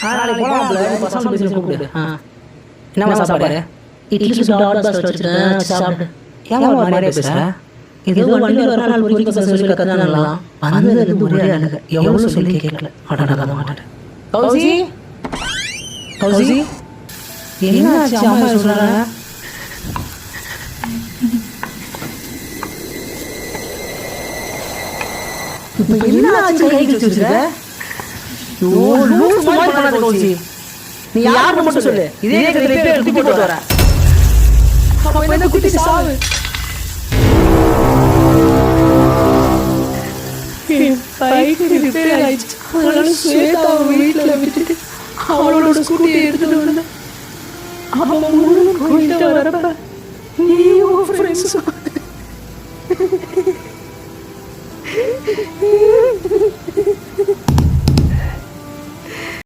நாளைக்கு போகலாம் பசங்க பேசி கூப்பிடு. என்ன சாப்பாடு? இட்லி சுட்டு ஹாட் பாக்ஸ் வச்சுருக்கேன், சாப்பிடு. ஏங்க ஒரு மாதிரியே பேசுகிற? இது வண்டியில் ஒரு நாள் பொறிக்க சொல்லி கற்றுனாங்களாம். வந்ததுலேருந்து ஒரே அழகு, எவ்வளோ சொல்லி கேட்கல. அடாடா மாட்டேன். கௌசி கௌசி என்ன ஆச்சு? அம்மா சொல்கிறாங்க. இப்போ என்ன ஆச்சு? கை வச்சுருக்க? கௌசி நீ யாருன்னு மட்டும் சொல்லு. இதே குட்டி போட்டு வர குட்டி சாவு. வீட்டுல விட்டுட்டு அவளோட ஸ்கூட்டியை எடுத்துட்டு வந்தேன்.